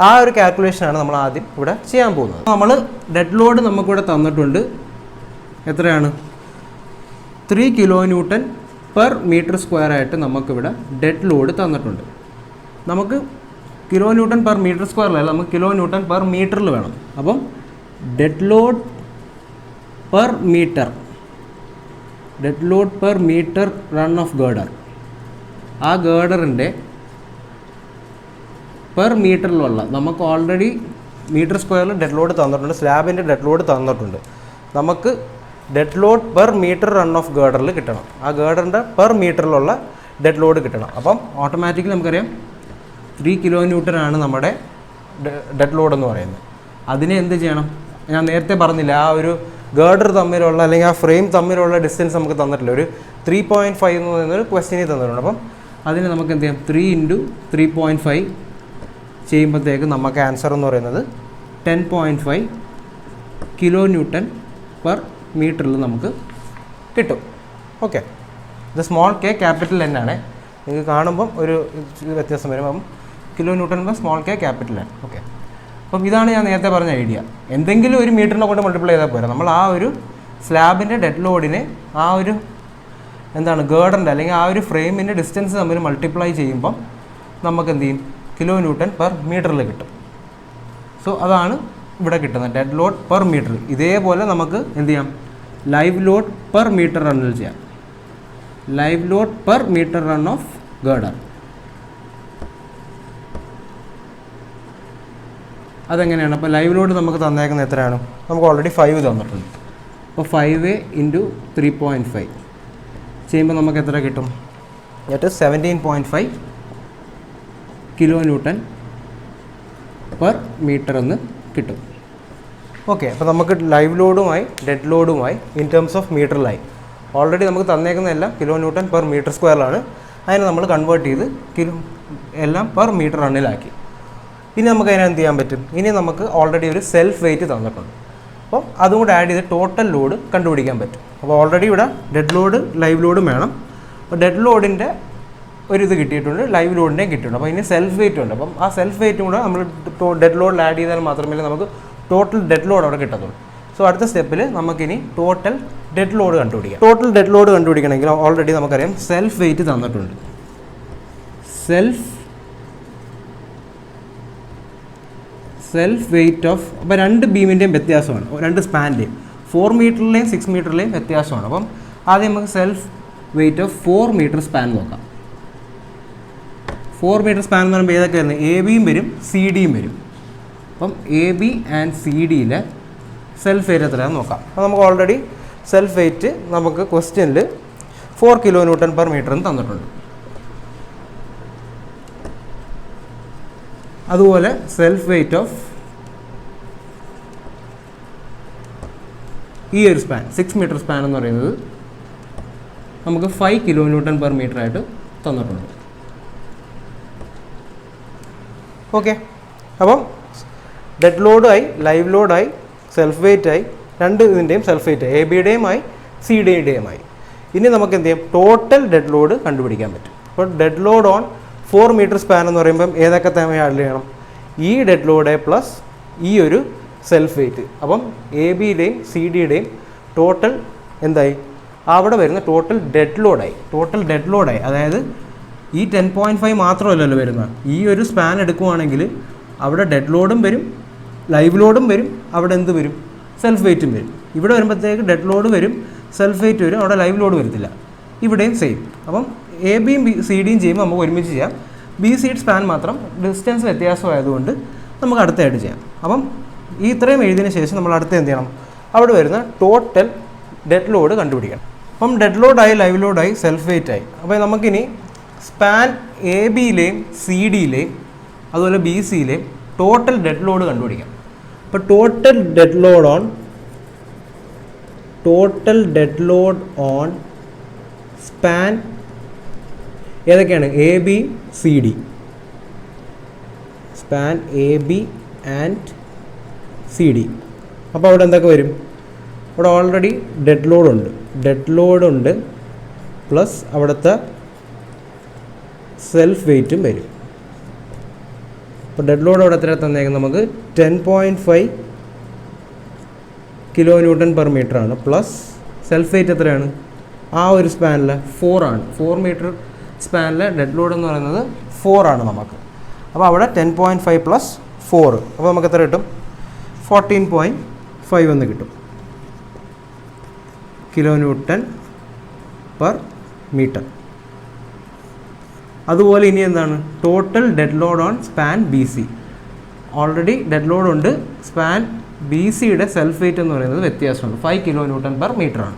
ആ ഒരു കാൽക്കുലേഷനാണ് നമ്മൾ ആദ്യം ഇവിടെ ചെയ്യാൻ പോകുന്നത്. നമ്മൾ ഡെഡ് ലോഡ് നമുക്കിവിടെ തന്നിട്ടുണ്ട്. എത്രയാണ്, 3 kN/m² ആയിട്ട് നമുക്കിവിടെ ഡെഡ് ലോഡ് തന്നിട്ടുണ്ട്. നമുക്ക് kN/m² അല്ല, നമുക്ക് kN/m വേണം. അപ്പം dead load per metre run of girder, ആ ഗേർഡറിൻ്റെ പെർ മീറ്ററിലുള്ള നമുക്ക് ഓൾറെഡി m² ഡെഡ് ലോഡ് തന്നിട്ടുണ്ട്, സ്ലാബിൻ്റെ ഡെഡ് ലോഡ് തന്നിട്ടുണ്ട്. നമുക്ക് dead load per metre run of ഗേർഡറിൽ കിട്ടണം. ആ ഗേർഡറിൻ്റെ പെർ മീറ്ററിലുള്ള ഡെഡ് ലോഡ് കിട്ടണം. അപ്പം ഓട്ടോമാറ്റിക്കലി നമുക്കറിയാം 3 kN ആണ് നമ്മുടെ ഡെഡ് ലോഡ് എന്ന് പറയുന്നത്. അതിനെ എന്ത് ചെയ്യണം, ഞാൻ നേരത്തെ പറഞ്ഞില്ല, ആ ഒരു ഗേർഡർ തമ്മിലുള്ള അല്ലെങ്കിൽ ആ ഫ്രെയിം തമ്മിലുള്ള ഡിസ്റ്റൻസ് നമുക്ക് തന്നിട്ടില്ല. ഒരു 3.5 എന്ന് പറയുന്നൊരു ക്വസ്റ്റ്യനിൽ തന്നിട്ടുണ്ട്. അപ്പം അതിന് നമുക്ക് എന്ത് ചെയ്യാം, 3 × 3.5 ചെയ്യുമ്പോഴത്തേക്ക് നമുക്ക് ആൻസർ എന്ന് പറയുന്നത് 10.5 kN/m നമുക്ക് കിട്ടും. ഓക്കെ, ഇത് സ്മോൾ k ക്യാപിറ്റൽ N ആണ്. നിങ്ങൾക്ക് കാണുമ്പം ഒരു വ്യത്യാസം വരും. അപ്പം kN/m small k capital N. Okay, അപ്പം ഇതാണ് ഞാൻ നേരത്തെ പറഞ്ഞ ഐഡിയ. എന്തെങ്കിലും ഒരു മീറ്ററിനെ കൊണ്ട് മൾട്ടിപ്ലൈ ചെയ്താൽ പോരാ. നമ്മൾ ആ ഒരു സ്ലാബിൻ്റെ ഡെഡ് ലോഡിനെ ആ ഒരു ഗേർഡറിൻ്റെ അല്ലെങ്കിൽ ആ ഒരു ഫ്രെയിമിൻ്റെ ഡിസ്റ്റൻസ് തമ്മിൽ മൾട്ടിപ്ലൈ ചെയ്യുമ്പം നമുക്ക് എന്ത് ചെയ്യും, kN/m കിട്ടും. സോ അതാണ് ഇവിടെ കിട്ടുന്നത്, ഡെഡ് ലോഡ് പെർ മീറ്റർ. ഇതേപോലെ നമുക്ക് എന്ത് ചെയ്യാം, ലൈവ് ലോഡ് പെർ മീറ്റർ റണ്ണിൽ ചെയ്യാം. Live load per metre run of girder. അതെങ്ങനെയാണ്? അപ്പോൾ ലൈവ് ലോഡ് നമുക്ക് തന്നേക്കുന്നത് എത്രയാണ്, നമുക്ക് ഓൾറെഡി 5 തന്നിട്ടുണ്ട്. അപ്പോൾ 5 × 3.5 ചെയ്യുമ്പോൾ നമുക്ക് എത്ര കിട്ടും, ദാറ്റ് ഈസ് 17.5 kN/m എന്ന് കിട്ടും. ഓക്കെ, അപ്പോൾ നമുക്ക് ലൈവ് ലോഡുമായി ഡെഡ് ലോഡുമായി ഇൻ ടേംസ് ഓഫ് മീറ്ററിലായി. ഓൾറെഡി നമുക്ക് തന്നേക്കുന്നതെല്ലാം kN/m² ആണ്. അതിനെ നമ്മൾ കൺവേർട്ട് ചെയ്ത് എല്ലാം പെർ മീറ്റർ റണ്ണിലാക്കി. ഇനി നമുക്ക് അതിനെ എന്ത് ചെയ്യാൻ പറ്റും, ഇനി നമുക്ക് ഓൾറെഡി ഒരു സെൽഫ് വെയിറ്റ് തന്നിട്ടുണ്ട്. അപ്പം അതും കൂടെ ആഡ് ചെയ്ത് ടോട്ടൽ ലോഡ് കണ്ടുപിടിക്കാൻ പറ്റും. അപ്പോൾ ഓൾറെഡി ഇവിടെ ഡെഡ് ലോഡ് ലൈവ് ലോഡും വേണം. അപ്പോൾ ഡെഡ് ലോഡിൻ്റെ ഒരു കിട്ടിയിട്ടുണ്ട്, ലൈവ് ലോഡിൻ്റെയും കിട്ടിയിട്ടുണ്ട്. അപ്പോൾ ഇനി സെൽഫ് വെയിറ്റ് ഉണ്ട്. അപ്പം ആ സെൽഫ് വെയിറ്റും കൂടെ നമ്മൾ ഡെഡ് ലോഡിൽ ആഡ് ചെയ്താൽ മാത്രമേ നമുക്ക് ടോട്ടൽ ഡെഡ് ലോഡ് അവിടെ കിട്ടത്തുള്ളൂ. സോ അടുത്ത സ്റ്റെപ്പിൽ നമുക്കിനി ടോട്ടൽ ഡെഡ് ലോഡ് കണ്ടുപിടിക്കാം. ടോട്ടൽ ഡെഡ് ലോഡ് കണ്ടുപിടിക്കണമെങ്കിൽ ഓൾറെഡി നമുക്കറിയാം സെൽഫ് വെയിറ്റ് തന്നിട്ടുണ്ട്. സെൽഫ് വെയിറ്റ് ഓഫ്, അപ്പോൾ 2 ബീമിൻ്റെയും വ്യത്യാസമാണ്, 2 സ്പാൻ്റെയും 4 മീറ്ററിലെയും 6 മീറ്ററിലെയും വ്യത്യാസമാണ്. അപ്പം ആദ്യം നമുക്ക് self weight of 4 metre span നോക്കാം. 4 മീറ്റർ സ്പാൻ എന്ന് പറയുമ്പോൾ ഏതൊക്കെ വരുന്നത്? എ ബിയും വരും, സി ഡിയും വരും. അപ്പം എ ബി ആൻഡ് സി ഡിയിലെ സെൽഫ് വെയിറ്റ് എത്രയാണെന്ന് നോക്കാം. അപ്പോൾ നമുക്ക് ഓൾറെഡി സെൽഫ് വെയിറ്റ് നമുക്ക് ക്വസ്റ്റ്യനിൽ 4 kN/m തന്നിട്ടുണ്ട്. അതുപോലെ സെൽഫ് വെയിറ്റ് ഓഫ് ഈ ഒരു സ്പാൻ 6 മീറ്റർ സ്പാൻ എന്ന് പറയുന്നത് നമുക്ക് 5 kN/m ആയിട്ട് തന്നിട്ടുണ്ട്. ഓക്കെ, അപ്പം ഡെഡ് ലോഡായി, ലൈവ് ലോഡായി, സെൽഫ് വെയിറ്റായി, രണ്ട് ഇതിൻ്റെയും സെൽഫ് വെയിറ്റ് എ ബിയുടെയും ആയി, സി ഡിയുടെയും ആയി. ഇനി നമുക്ക് എന്ത് ചെയ്യും? ടോട്ടൽ ഡെഡ് ലോഡ് കണ്ടുപിടിക്കാൻ പറ്റും. അപ്പോൾ dead load on 4 metre span എന്ന് പറയുമ്പം ഏതൊക്കെ തേമ ആഡ് ചെയ്യണം? ഈ ഡെഡ് ലോഡ് പ്ലസ് ഈ ഒരു സെൽഫ് വെയിറ്റ്. അപ്പം എ ബിയുടെയും സി ഡിയുടെയും ടോട്ടൽ എന്തായി? അവിടെ വരുന്ന ടോട്ടൽ ഡെഡ് ലോഡായി. അതായത് ഈ 10.5 മാത്രമല്ലല്ലോ വരുന്നത്. ഈ ഒരു സ്പാൻ എടുക്കുവാണെങ്കിൽ അവിടെ ഡെഡ് ലോഡും വരും, ലൈവ് ലോഡും വരും, അവിടെ എന്ത് വരും? സെൽഫ് വെയിറ്റും വരും. ഇവിടെ വരുമ്പോഴത്തേക്ക് ഡെഡ് ലോഡ് വരും, സെൽഫ് വെയിറ്റ് വരും, അവിടെ ലൈവ് ലോഡ് വരത്തില്ല. ഇവിടെയും സെയിം. അപ്പം എ ബിയും സി ഡിയും ചെയ്യുമ്പോൾ നമുക്ക് ഒരുമിച്ച് ചെയ്യാം. ബി സി സ്പാൻ മാത്രം ഡിസ്റ്റൻസ് വ്യത്യാസമായതുകൊണ്ട് നമുക്ക് അടുത്തായിട്ട് ചെയ്യാം. അപ്പം ഈ ഇത്രയും എഴുതിയതിന് ശേഷം നമ്മൾ അടുത്ത് എന്ത് ചെയ്യണം? അവിടെ വരുന്ന ടോട്ടൽ ഡെഡ് ലോഡ് കണ്ടുപിടിക്കണം. അപ്പം ഡെഡ് ലോഡായി, ലൈവ് ലോഡായി, സെൽഫ് വെയിറ്റായി. അപ്പോൾ നമുക്കിനി സ്പാൻ എ ബിയിലെയും സി ഡിയിലെയും അതുപോലെ ബി സിയിലെയും ടോട്ടൽ ഡെഡ് ലോഡ് കണ്ടുപിടിക്കാം. അപ്പോൾ total dead load on span ഏതൊക്കെയാണ്? A B C D. Span A B and C D. അപ്പോൾ അവിടെ എന്തൊക്കെ വരും? അവിടെ ഓൾറെഡി ഡെഡ് ലോഡുണ്ട് പ്ലസ് അവിടുത്തെ സെൽഫ് വെയിറ്റും വരും. അപ്പോൾ ഡെഡ് ലോഡ് അവിടെ എത്ര തന്നേക്കും? നമുക്ക് 10.5 kN/m ആണ്. പ്ലസ് സെൽഫ് വെയിറ്റ് എത്രയാണ്? ആ ഒരു സ്പാനിൽ 4 ആണ്. 4 മീറ്റർ സ്പാനിലെ ഡെഡ് ലോഡ് എന്ന് പറയുന്നത് 4 ആണ് നമുക്ക്. അപ്പോൾ അവിടെ 10.5 പ്ലസ് 4. അപ്പോൾ നമുക്ക് എത്ര കിട്ടും? 14.5 എന്ന് കിട്ടും kN/m. അതുപോലെ ഇനി എന്താണ്? Total dead load on span B C. Already dead load ഉണ്ട്. സ്പാൻ ബി സിയുടെ സെൽഫ് വെയിറ്റ് എന്ന് പറയുന്നത് വ്യത്യാസമുണ്ട്, 5 kN/m ആണ്.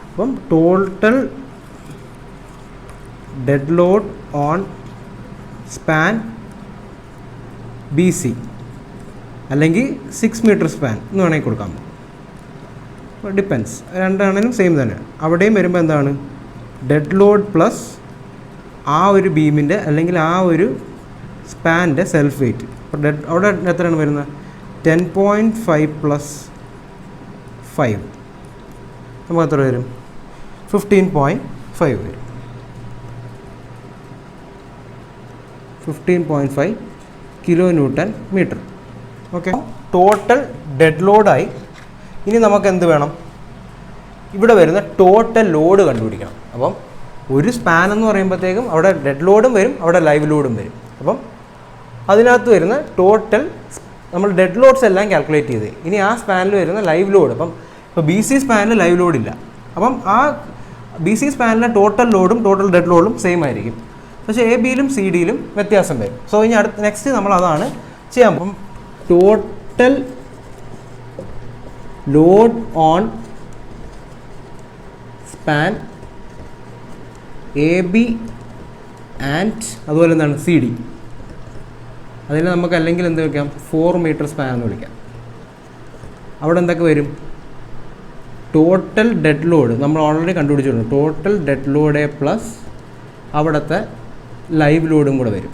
അപ്പം total dead load on span B C അല്ലെങ്കിൽ 6 മീറ്റർ സ്പാൻ എന്ന് വേണമെങ്കിൽ കൊടുക്കാം. ഡിപ്പെൻസ്, രണ്ടാണെങ്കിലും സെയിം തന്നെ. അവിടെയും വരുമ്പോൾ എന്താണ്? ഡെഡ് ലോഡ് പ്ലസ് ആ ഒരു ബീമിൻ്റെ അല്ലെങ്കിൽ ആ ഒരു സ്പാനിൻ്റെ സെൽഫ് വെയിറ്റ്. അപ്പോൾ അവിടെ എത്രയാണ് വരുന്നത്? 10.5 പ്ലസ് 5 നമുക്ക് എത്ര വരും? 15.5 വരും. 15.5 kN/m. ഓക്കെ, ടോട്ടൽ ഡെഡ് ലോഡായി. ഇനി നമുക്ക് എന്ത് വേണം? ഇവിടെ വരുന്ന ടോട്ടൽ ലോഡ് കണ്ടുപിടിക്കണം. അപ്പം ഒരു സ്പാൻ എന്ന് പറയുമ്പോഴത്തേക്കും അവിടെ ഡെഡ് ലോഡും വരും, അവിടെ ലൈവ് ലോഡും വരും. അപ്പം അതിനകത്ത് വരുന്ന ടോട്ടൽ നമ്മൾ ഡെഡ് ലോഡ്സ് എല്ലാം കാൽക്കുലേറ്റ് ചെയ്ത് ഇനി ആ സ്പാനിൽ വരുന്ന ലൈവ് ലോഡ്. ഇപ്പോൾ ബി സി സ്പാനിൽ ലൈവ് ലോഡില്ല. അപ്പം ആ ബി സി സ്പാനിലെ ടോട്ടൽ ലോഡും ടോട്ടൽ ഡെഡ് ലോഡും സെയിം ആയിരിക്കും. പക്ഷേ എ ബിയിലും സി ഡിയിലും വ്യത്യാസം വരും. സോ ഇനി നെക്സ്റ്റ് നമ്മൾ അതാണ് ചെയ്യാൻ. അപ്പം total load on span A B and അതുപോലെ എന്താണ്? C D. അതിന് നമുക്ക് അല്ലെങ്കിൽ എന്ത് വയ്ക്കാം? 4 മീറ്റർ സ്പാൻ എന്ന് വിളിക്കാം. അവിടെ എന്തൊക്കെ വരും? ടോട്ടൽ ഡെഡ് ലോഡ് നമ്മൾ ഓൾറെഡി കണ്ടുപിടിച്ചിട്ടുണ്ട്. ടോട്ടൽ ഡെഡ് ലോഡ് പ്ലസ് അവിടുത്തെ ലൈവ് ലോഡും കൂടെ വരും.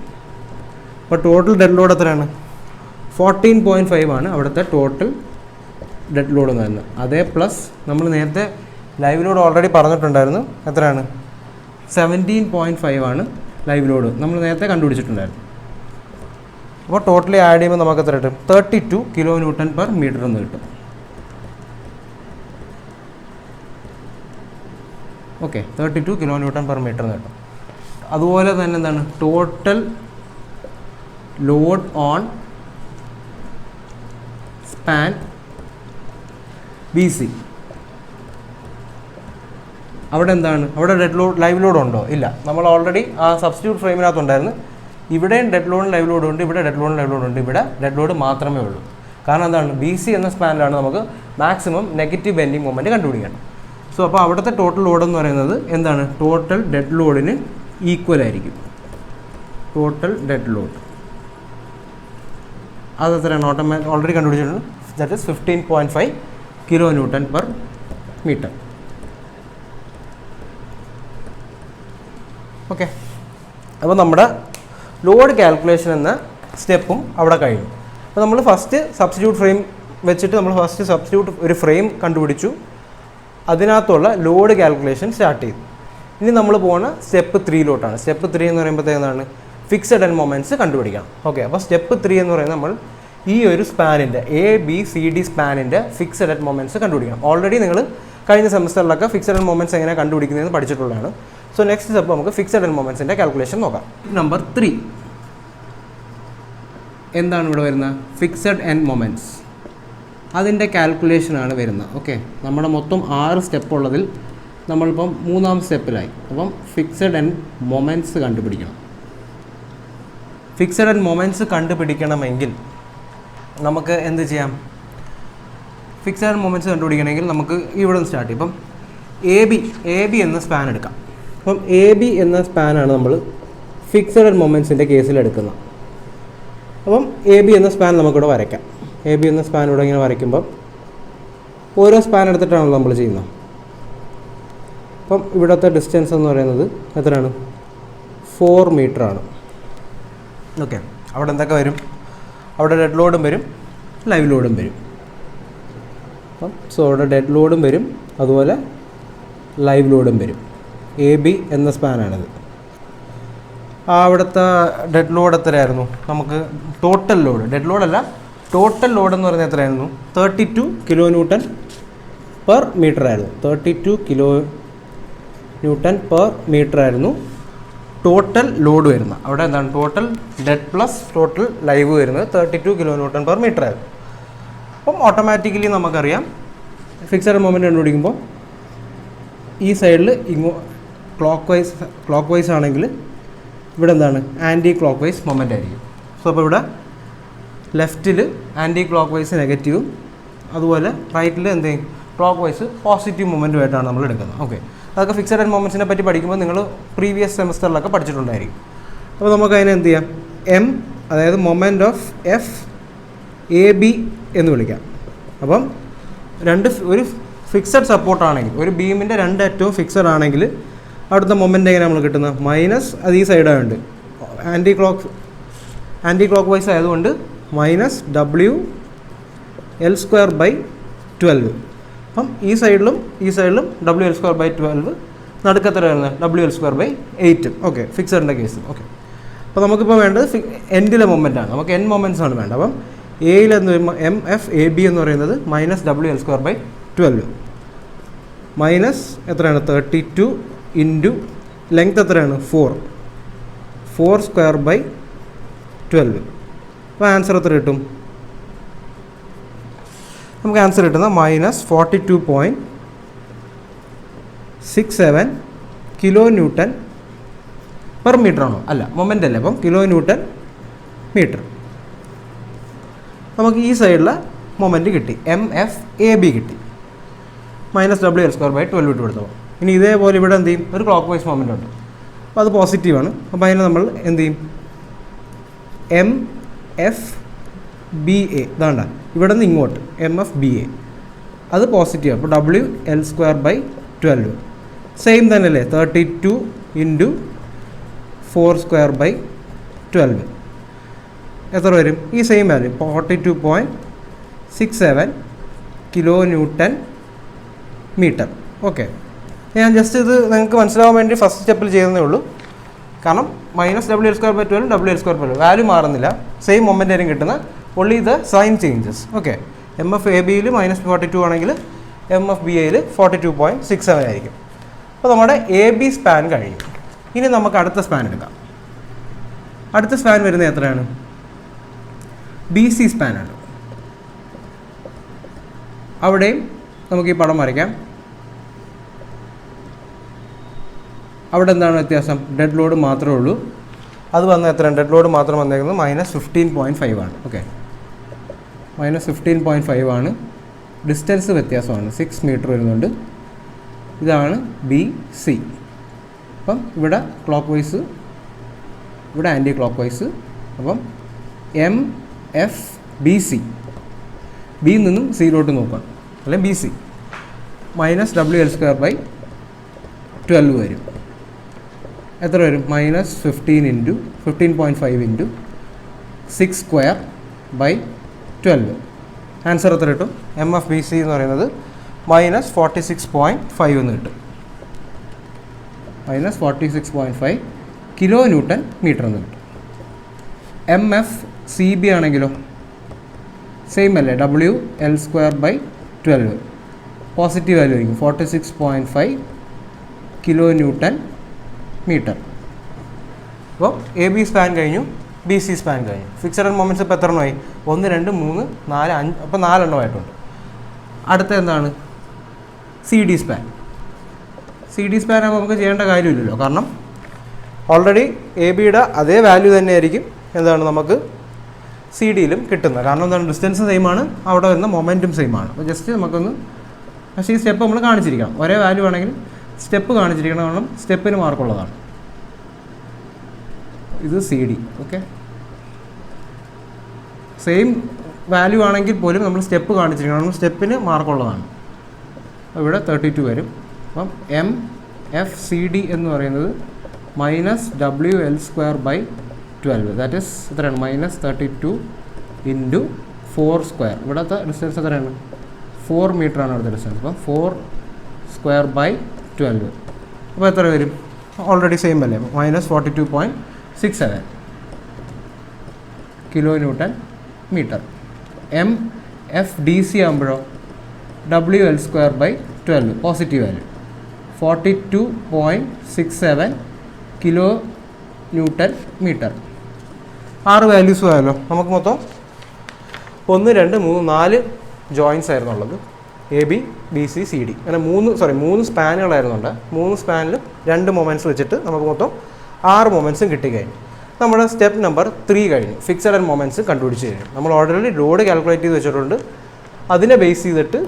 അപ്പോൾ ടോട്ടൽ ഡെഡ് ലോഡ് എത്രയാണ്? 14.5 ആണ് അവിടുത്തെ ടോട്ടൽ ഡെഡ് ലോഡ് എന്ന് പറയുന്നത്. അതേ പ്ലസ് നമ്മൾ നേരത്തെ ലൈവ് ലോഡ് ഓൾറെഡി പറഞ്ഞിട്ടുണ്ടായിരുന്നു. എത്രയാണ്? 17.5 ആണ് ലൈവ് ലോഡ് നമ്മൾ നേരത്തെ കണ്ടുപിടിച്ചിട്ടുണ്ടായിരുന്നു. അപ്പോൾ ടോട്ടലി ആഡ് ചെയ്യുമ്പോൾ നമുക്ക് എത്ര കിട്ടും? 32 kN/m എന്ന് കിട്ടും. ഓക്കെ, 32 kN/m എന്ന് കിട്ടും. അതുപോലെ തന്നെ എന്താണ്? Total load on span B C. അവിടെ എന്താണ്, അവിടെ ലൈവ് ലോഡ് ഉണ്ടോ? ഇല്ല. നമ്മൾ ഓൾറെഡി ആ സബ്സ്റ്റിറ്റ്യൂട്ട് ഫ്രെയിമിനകത്തുണ്ടായിരുന്നു. ഇവിടെയും ഡെഡ് ലോഡും ലൈവ് ലോഡും ഉണ്ട്, ഇവിടെ ഡെഡ് ലോഡും ലൈവ് ലോഡും ഉണ്ട്. ഇവിടെ ഡെഡ് ലോഡ് മാത്രമേ ഉള്ളൂ. കാരണം എന്താണ്, BC എന്ന സ്പാനിലാണ് നമുക്ക് മാക്സിമം നെഗറ്റീവ് ബെൻഡിങ് മൊമെൻറ്റ് കണ്ടുപിടിക്കണം. സോ അപ്പോൾ അവിടുത്തെ ടോട്ടൽ ലോഡ് എന്ന് പറയുന്നത് എന്താണ്, ടോട്ടൽ ഡെഡ് ലോഡിന് ഈക്വൽ ആയിരിക്കും. ടോട്ടൽ ഡെഡ് ലോഡ് അത് എത്രയാണ് ഓൾറെഡി കണ്ടുപിടിച്ചിട്ടുണ്ട്. That is 15.5 kN/m. ഓക്കെ, അപ്പോൾ നമ്മുടെ ലോഡ് കാൽക്കുലേഷൻ എന്ന സ്റ്റെപ്പും അവിടെ കഴിഞ്ഞു. അപ്പോൾ നമ്മൾ ഫസ്റ്റ് സബ്സ്റ്റിറ്റ്യൂട്ട് ഫ്രെയിം വെച്ചിട്ട് നമ്മൾ ഫസ്റ്റ് സബ്സ്റ്റിറ്റ്യൂട്ട് ഒരു ഫ്രെയിം കണ്ടുപിടിച്ചു, അതിനകത്തുള്ള ലോഡ് കാൽക്കുലേഷൻ സ്റ്റാർട്ട് ചെയ്തു. ഇനി നമ്മൾ പോകുന്ന സ്റ്റെപ്പ് 3 സ്റ്റെപ്പ് 3 എന്ന് പറയുമ്പോഴത്തേക്കാണ് ഫിക്സഡ് എൻഡ് മൊമെൻറ്റ്സ് കണ്ടുപിടിക്കണം. ഓക്കെ, അപ്പോൾ സ്റ്റെപ്പ് 3 എന്ന് പറയുന്നത് നമ്മൾ ഈ ഒരു സ്പാനിൻ്റെ ABCD സ്പാനിൻ്റെ ഫിക്സഡ് എൻഡ് മൊമെൻറ്റ്സ് കണ്ടുപിടിക്കണം. ഓൾറെഡി നിങ്ങൾ കഴിഞ്ഞ സെമസ്റ്ററിലൊക്കെ ഫിക്സഡ് എൻഡ് മൊമെൻറ്റ്സ് എങ്ങനെ കണ്ടുപിടിക്കുന്നതെന്ന് പഠിച്ചിട്ടുള്ളതാണ്. സോ നെക്സ്റ്റ് സ്റ്റെപ്പ് നമുക്ക് ഫിക്സഡ് എൻഡ് മൊമെൻറ്റ്സിൻ്റെ കാൽക്കുലേഷൻ നോക്കാം. നമ്പർ 3 എന്താണ് ഇവിടെ വരുന്നത്, ഫിക്സഡ് എൻഡ് മൊമെൻറ്റ്സ്, അതിൻ്റെ കാൽക്കുലേഷനാണ് വരുന്നത്. ഓക്കെ, നമ്മുടെ മൊത്തം 6 സ്റ്റെപ്പ് ഉള്ളതിൽ നമ്മളിപ്പം 3-ാം സ്റ്റെപ്പിലായി. അപ്പം ഫിക്സഡ് എൻഡ് മൊമെൻറ്റ്സ് കണ്ടുപിടിക്കണം. ഫിക്സഡ് എൻഡ് മൊമെൻറ്റ്സ് കണ്ടുപിടിക്കണമെങ്കിൽ നമുക്ക് എന്ത് ചെയ്യാം, ഫിക്സഡ് എൻഡ് മൊമെൻറ്റ്സ് കണ്ടുപിടിക്കണമെങ്കിൽ നമുക്ക് ഇവിടെ നിന്ന് സ്റ്റാർട്ട് ചെയ്യും. ഇപ്പം AB എന്ന സ്പാൻ എടുക്കാം. അപ്പം AB എന്ന സ്പാനാണ് നമ്മൾ ഫിക്സഡ് എൻഡ് മൊമെൻറ്റ്സിൻ്റെ കേസിൽ എടുക്കുന്നത്. അപ്പം AB എന്ന സ്പാൻ നമുക്കിവിടെ വരയ്ക്കാം. AB എന്ന സ്പാൻ ഇവിടെ ഇങ്ങനെ വരയ്ക്കുമ്പം ഓരോ സ്പാൻ എടുത്തിട്ടാണല്ലോ നമ്മൾ ചെയ്യുന്നത്. അപ്പം ഇവിടുത്തെ ഡിസ്റ്റൻസ് എന്ന് പറയുന്നത് എത്രയാണ്, 4 മീറ്ററാണ്. ഓക്കെ, അവിടെ എന്തൊക്കെ വരും, അവിടെ ഡെഡ് ലോഡും വരും, ലൈവ് ലോഡും വരും. അപ്പം സോ അവിടെ ഡെഡ് ലോഡും വരും, അതുപോലെ ലൈവ് ലോഡും വരും. AB എന്ന സ്പാനാണിത്. അവിടുത്തെ ഡെഡ് ലോഡ് എത്രയായിരുന്നു, നമുക്ക് ടോട്ടൽ ലോഡ്, ഡെഡ് ലോഡല്ല ടോട്ടൽ ലോഡ് എന്ന് പറയുന്നത് എത്രയായിരുന്നു, 32 kN/m ആയിരുന്നു. 32 kN/m ആയിരുന്നു ടോട്ടൽ ലോഡ് വരുന്നത്. അവിടെ എന്താണ്, total dead plus total live വരുന്നത് 32 kN/m ആയിരുന്നു. അപ്പം ഓട്ടോമാറ്റിക്കലി നമുക്കറിയാം ഫിക്സഡ് മൊമെൻറ്റ് കണ്ടുപിടിക്കുമ്പോൾ ഈ സൈഡിൽ ക്ലോക്ക് വൈസ് ആണെങ്കിൽ ഇവിടെ എന്താണ്, ആൻറ്റി ക്ലോക്ക് വൈസ് മൊമെൻ്റ് ആയിരിക്കും. സോ അപ്പോൾ ഇവിടെ ലെഫ്റ്റിൽ ആൻറ്റി ക്ലോക്ക് വൈസ് നെഗറ്റീവും അതുപോലെ റൈറ്റിൽ എന്ത് ചെയ്യും, ക്ലോക്ക് വൈസ് പോസിറ്റീവ് മൊമെൻറ്റുമായിട്ടാണ് നമ്മൾ എടുക്കുന്നത്. ഓക്കെ, അതൊക്കെ ഫിക്സഡ് എൻഡ് മൊമെൻറ്റ്സിനെ പറ്റി പഠിക്കുമ്പോൾ നിങ്ങൾ പ്രീവിയസ് സെമസ്റ്ററിലൊക്കെ പഠിച്ചിട്ടുണ്ടായിരിക്കും. അപ്പോൾ നമുക്ക് അതിനെ എന്ത് ചെയ്യാം, M അതായത് മൊമെൻറ്റ് ഓഫ് FAB എന്ന് വിളിക്കാം. അപ്പം ഒരു ഫിക്സഡ് സപ്പോർട്ടാണെങ്കിൽ, ഒരു ബീമിൻ്റെ 2 അറ്റവും ഫിക്സഡ് ആണെങ്കിൽ അവിടുത്തെ മൊമെൻ്റ് എങ്ങനെ നമ്മൾ കിട്ടുന്നത്, മൈനസ് അത് ഈ സൈഡായുണ്ട് ആൻറ്റി ക്ലോക്ക് വൈസ് ആയതുകൊണ്ട് -WL²/12. അപ്പം ഈ സൈഡിലും WL²/12, നടുക്കത്ര വരുന്നത് WL²/8. Okay, ഫിക്സഡിൻ്റെ case. ഓക്കെ, അപ്പോൾ നമുക്കിപ്പോൾ വേണ്ടത് എൻഡിലെ മൊമെൻ്റാണ്, നമുക്ക് എൻ മൊമെൻറ്റ്സ് ആണ് വേണ്ടത്. അപ്പം എയിൽ എന്ന് പറയുമ്പോൾ MFAB എന്ന് പറയുന്നത് -WL²/12 മൈനസ് എത്രയാണ്, 32 ഇൻറ്റു ലെങ്ത് എത്രയാണ്, 4² അപ്പോൾ ആൻസർ എത്ര കിട്ടും, നമുക്ക് ആൻസർ കിട്ടുന്നത് -42.67 kN/m ആണോ, അല്ല മൊമെൻ്റ് അല്ലേ, അപ്പം kN/m. നമുക്ക് ഈ സൈഡിലെ മൊമെൻറ്റ് കിട്ടി, MFAB കിട്ടി, -WL²/12 ഇട്ട് കൊടുത്തപ്പോൾ. ഇനി ഇതേപോലെ ഇവിടെ എന്ത് ചെയ്യും, ഒരു ക്ലോക്ക് വൈസ് മൊമെൻ്റ് ഉണ്ട്, അപ്പോൾ അത് പോസിറ്റീവാണ്. അപ്പോൾ അതിനെ നമ്മൾ എന്ത് ചെയ്യും, MFBA ഇതാണ്ട ഇവിടെ നിന്ന് ഇങ്ങോട്ട് MFBA അത് പോസിറ്റീവ്. അപ്പോൾ WL²/12 സെയിം തന്നെ അല്ലേ, 32 ഇൻറ്റു 4² എത്ര വരും, ഈ സെയിം വാല്യൂ 42.67 kN/m. ഓക്കെ, ഞാൻ ജസ്റ്റ് ഇത് നിങ്ങൾക്ക് മനസ്സിലാവാൻ വേണ്ടി ഫസ്റ്റ് സ്റ്റെപ്പിൽ ചെയ്യുന്നതേ ഉള്ളൂ. കാരണം -WL²/12 WL²/12 വാല്യൂ മാറുന്നില്ല, സെയിം മൊമെൻ്റ് ആയിരിക്കും കിട്ടുന്നത്, only the sign changes. Okay, MFABയിൽ -42 ആണെങ്കിൽ MFBAയിൽ 42.67 ആയിരിക്കും. അപ്പോൾ നമ്മുടെ AB സ്പാൻ കഴിഞ്ഞു. ഇനി നമുക്ക് അടുത്ത സ്പാൻ എടുക്കാം. അടുത്ത സ്പാൻ വരുന്നത് എത്രയാണ്, BC സ്പാനാണ്. അവിടെയും നമുക്ക് ഈ പടം വരയ്ക്കാം. അവിടെ എന്താണ് വ്യത്യാസം? ഡെഡ് ലോഡ് മാത്രമേ ഉള്ളൂ. അത് വന്ന എത്രയാണ്? ഡെഡ് ലോഡ് മാത്രം വന്നേക്കുന്നത് -15.5 ആണ്. ഓക്കെ, -15.5 ആണ്. ഡിസ്റ്റൻസ് വ്യത്യാസമാണ്, 6 മീറ്റർ വരുന്നുണ്ട്. ഇതാണ് BC. അപ്പം ഇവിടെ ക്ലോക്ക് വൈസ്, ഇവിടെ ആൻറ്റി ക്ലോക്ക് വൈസ്. അപ്പം MFBC, ബിയിൽ നിന്നും സിയിലോട്ട് നോക്കാം, അല്ലെങ്കിൽ BC -WL²/12 വരും. എത്ര വരും? -15.5 ഇൻറ്റു 6² ആൻസർ എത്ര കിട്ടും? MFBC എന്ന് പറയുന്നത് -46.5 എന്ന് കിട്ടും. -46.5 കിലോ ന്യൂട്ടൺ മീറ്റർ എന്ന് കിട്ടും. MFCB ആണെങ്കിലോ സെയിം അല്ലേ, WL²/12 പോസിറ്റീവ് വാല്യൂ ആയിരിക്കും, 46.5 കിലോ ന്യൂട്ടൺ മീറ്റർ. അപ്പോൾ AB സ്പാൻ കഴിഞ്ഞു, BC സ്പാൻ കഴിഞ്ഞു. ഫിക്സഡ് ആൻഡ് മൊമെൻറ്റ്സ് ഇപ്പോൾ എത്ര എണ്ണമായി? 1, 2, 3, 4, 5, അപ്പോൾ 4 എണ്ണമായിട്ടുണ്ട്. അടുത്ത എന്താണ്? CD span. CD സ്പാൻ ആകുമ്പോൾ നമുക്ക് ചെയ്യേണ്ട കാര്യമില്ലല്ലോ, കാരണം ഓൾറെഡി ABയുടെ അതേ വാല്യൂ തന്നെയായിരിക്കും എന്താണ് നമുക്ക് CD-യിലും കിട്ടുന്നത്. കാരണം എന്താണ്? ഡിസ്റ്റൻസ് സെയിം ആണ്, അവിടെ വരുന്ന മൊമെൻറ്റും സെയിം ആണ്. അപ്പോൾ ജസ്റ്റ് നമുക്കൊന്ന്, പക്ഷേ ഈ സ്റ്റെപ്പ് നമ്മൾ കാണിച്ചിരിക്കണം. ഒരേ വാല്യൂ ആണെങ്കിൽ സ്റ്റെപ്പ് കാണിച്ചിരിക്കണം, കാരണം സ്റ്റെപ്പിന് മാർക്കുള്ളതാണ്. ഇത് CD. ഓക്കെ, സെയിം വാല്യൂ ആണെങ്കിൽ പോലും നമ്മൾ സ്റ്റെപ്പ് കാണിച്ചിരിക്കണം, കാരണം സ്റ്റെപ്പിന് മാർക്കുള്ളതാണ്. ഇവിടെ 32 വരും. അപ്പം MFCD എന്ന് പറയുന്നത് -WL²/12, ദാറ്റ് ഈസ് എത്രയാണ്? -32 ഇൻറ്റു 4². ഇവിടുത്തെ ഡിസ്റ്റൻസ് എത്രയാണ്? 4 മീറ്റർ ആണ് ഇവിടുത്തെ ഡിസ്റ്റൻസ്. അപ്പം 4²/12. അപ്പോൾ എത്ര വരും? ഓൾറെഡി സെയിം അല്ലേ, -42.67 കിലോ ന്യൂട്ടൺ മീറ്റർ. MFDC ആകുമ്പോഴോ WL²/12 positive value 42.67 kilo newton metre. 6 values ആയല്ലോ. നമുക്ക് മൊത്തം 1, 2, 3, 4 ജോയിൻസ് ആയിരുന്നു ഉള്ളത്. AB, BC, CD അങ്ങനെ 3 സ്പാനുകളായിരുന്നുണ്ട്. 3 സ്പാനിൽ 2 മൊമെൻറ്റ്സ് വെച്ചിട്ട് നമുക്ക് മൊത്തം 6 മൊമെൻറ്റ്സും കിട്ടിക്കഴിഞ്ഞു. നമ്മുടെ സ്റ്റെപ്പ് നമ്പർ 3 കഴിഞ്ഞു. ഫിക്സഡ് ആൻഡ് മൊമെൻറ്റ്സ് കണ്ടുപിടിച്ച് കഴിഞ്ഞു. നമ്മൾ ഓൾറെഡി ലോഡ് കാൽക്കുലേറ്റ് ചെയ്ത് വെച്ചിട്ടുണ്ട്. അതിനെ ബേസ് ചെയ്തിട്ട്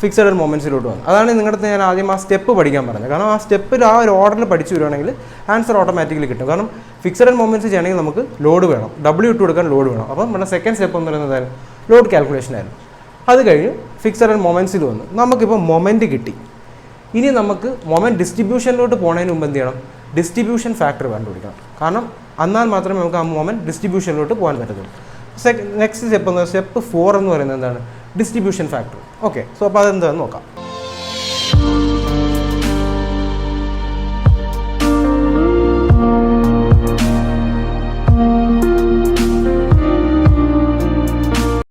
ഫിക്സഡ് ആൻഡ് മൊമെൻറ്റ്സിലോട്ട് വന്നു. അതാണ് നിങ്ങളുടെ ഞാൻ ആദ്യം ആ സ്റ്റെപ്പ് പഠിക്കാൻ പറഞ്ഞത്. കാരണം ആ സ്റ്റെപ്പിൽ ആ ഒരു ഓർഡറിൽ പഠിച്ചു വരുവാണെങ്കിൽ ആൻസർ ഓട്ടോമാറ്റിക്കലി കിട്ടും. കാരണം ഫിക്സഡ് ആൻഡ് മൊമെൻറ്റ്സ് ചെയ്യണമെങ്കിൽ നമുക്ക് ലോഡ് വേണം, W ഇട്ട് കൊടുക്കാൻ ലോഡ് വേണം. അപ്പം നമ്മുടെ സെക്കൻഡ് സ്റ്റെപ്പ് എന്ന് പറയുന്നത് ലോഡ് കാൽക്കുലേഷൻ ആയിരുന്നു. അത് കഴിഞ്ഞ് ഫിക്സഡ് ആൻഡ് മൊമെൻറ്റ്സിൽ വന്നു. നമുക്കിപ്പോൾ മൊമെൻറ്റ് കിട്ടി. ഇനി നമുക്ക് മൊമെൻറ്റ് ഡിസ്ട്രിബ്യൂഷനിലോട്ട് പോകുന്നതിന് മുമ്പ് എന്ത് ചെയ്യണം? ഡിസ്ട്രിബ്യൂഷൻ ഫാക്ടർ കണ്ടുപിടിക്കണം. കാരണം എന്നാൽ മാത്രമേ നമുക്ക് ആ മൊമെൻറ്റ് ഡിസ്ട്രിബ്യൂഷനിലോട്ട് പോകാൻ പറ്റത്തുള്ളൂ. നെക്സ്റ്റ് സ്റ്റെപ്പ് എന്ന് സ്റ്റെപ്പ് 4 എന്ന് പറയുന്നത് എന്താണ്? Distribution factor. ഓക്കെ, സോ അപ്പോൾ അതെന്താണെന്ന് നോക്കാം.